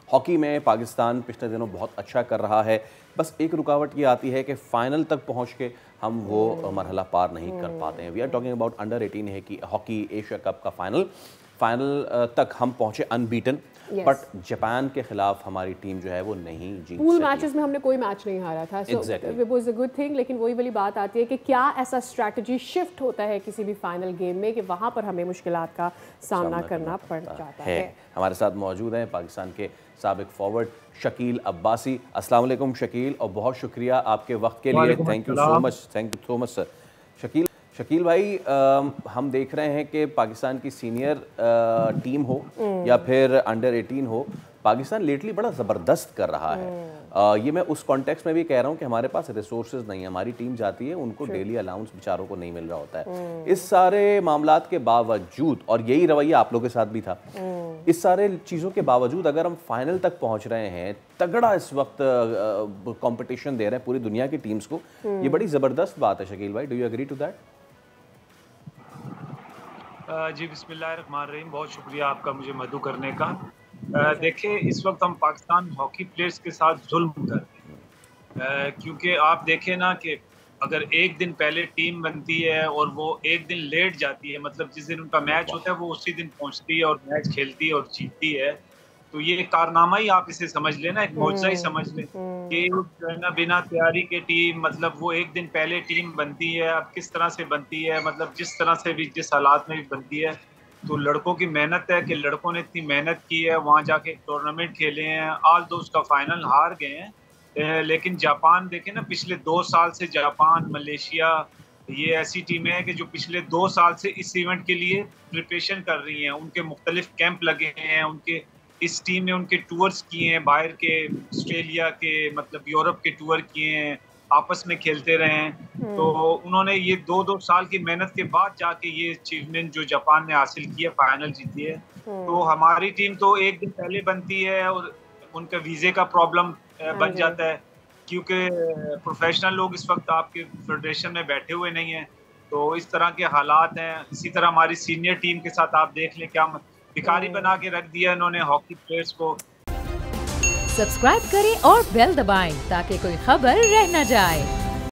Hockey में पाकिस्तान पिछले दिनों बहुत अच्छा कर रहा है, बस एक रुकावट ये आती है कि फ़ाइनल तक पहुंच के हम वो मरहला पार नहीं कर पाते हैं। We are talking about under 18 है कि हॉकी एशिया कप का फाइनल तक हम पहुंचे अनबीटन, बट जापान के खिलाफ हमारी टीम जो है वो नहीं जीत पूल मैचेस में हमने कोई मैच नहीं हारा था, so it was a good thing. लेकिन वही वाली बात आती है कि क्या ऐसा स्ट्रैटेजी शिफ्ट होता है किसी भी फाइनल गेम में कि वहाँ पर हमें मुश्किलात का सामना करना पड़ जाता है। हमारे साथ मौजूद हैं पाकिस्तान के साबिक फॉरवर्ड शकील अब्बासी। अस्सलाम वालेकुम शकील, और बहुत शुक्रिया आपके वक्त के लिए। Thank you so much sir. Shakeel भाई, हम देख रहे हैं कि पाकिस्तान की सीनियर टीम हो या फिर अंडर 18 हो, पाकिस्तान लेटली बड़ा ज़बरदस्त कर रहा है। ये मैं उस कॉन्टेक्स्ट में भी कह रहा हूँ कि हमारे पास रिसोर्सेज नहीं है। हमारी टीम जाती है, उनको डेली अलाउंस बेचारों को नहीं मिल रहा होता है। इस सारे मामलात के बावजूद, और यही रवैया आप लोगों के साथ भी था, इस सारे चीज़ों के बावजूद अगर हम फाइनल तक पहुँच रहे हैं, तगड़ा इस वक्त कॉम्पिटिशन दे रहे हैं पूरी दुनिया की टीम्स को, ये बड़ी ज़बरदस्त बात है। शकील भाई, do you agree to that? जी बिस्मिल्लाहिर्रहमानिर्रहीम, बहुत शुक्रिया आपका मुझे मदू करने का। देखिए, इस वक्त हम पाकिस्तान हॉकी प्लेयर्स के साथ जुल्म कर रहे हैं, क्योंकि आप देखें ना कि अगर एक दिन पहले टीम बनती है और वो एक दिन लेट जाती है, मतलब जिस दिन उनका मैच होता है वो उसी दिन पहुंचती है और मैच खेलती है और जीतती है, तो ये कारनामा ही आप इसे समझ लेना, एक मौजज़ा ही समझ लें कि जो है ना, बिना तैयारी के टीम, मतलब वो एक दिन पहले टीम बनती है। अब किस तरह से बनती है, मतलब जिस तरह से भी, जिस हालात में भी बनती है, तो लड़कों की मेहनत है कि लड़कों ने इतनी मेहनत की है, वहाँ जाके टूर्नामेंट खेले हैं, ऑल दो उसका फाइनल हार गए हैं। लेकिन जापान देखें ना, पिछले 2 साल से जापान, मलेशिया, ये ऐसी टीमें हैं कि जो पिछले 2 साल से इस इवेंट के लिए प्रिपरेशन कर रही हैं। उनके मुख्तलिफ कैंप लगे हैं, उनके इस टीम ने उनके टूर्स किए हैं, बाहर के, ऑस्ट्रेलिया के, मतलब यूरोप के टूर किए हैं, आपस में खेलते रहे हैं। तो उन्होंने ये 2-2 साल की मेहनत के बाद जाके ये अचीवमेंट जो जापान ने हासिल की है, फाइनल जीती है। तो हमारी टीम तो एक दिन पहले बनती है और उनका वीज़े का प्रॉब्लम बन जाता है, क्योंकि प्रोफेशनल लोग इस वक्त आपके फेडरेशन में बैठे हुए नहीं हैं। तो इस तरह के हालात हैं। इसी तरह हमारी सीनियर टीम के साथ आप देख लें, क्या भिखारी बना के रख दिया इन्होंने हॉकी प्लेयर्स को। सब्सक्राइब करें और बेल दबाएं ताकि कोई खबर रह न जाए।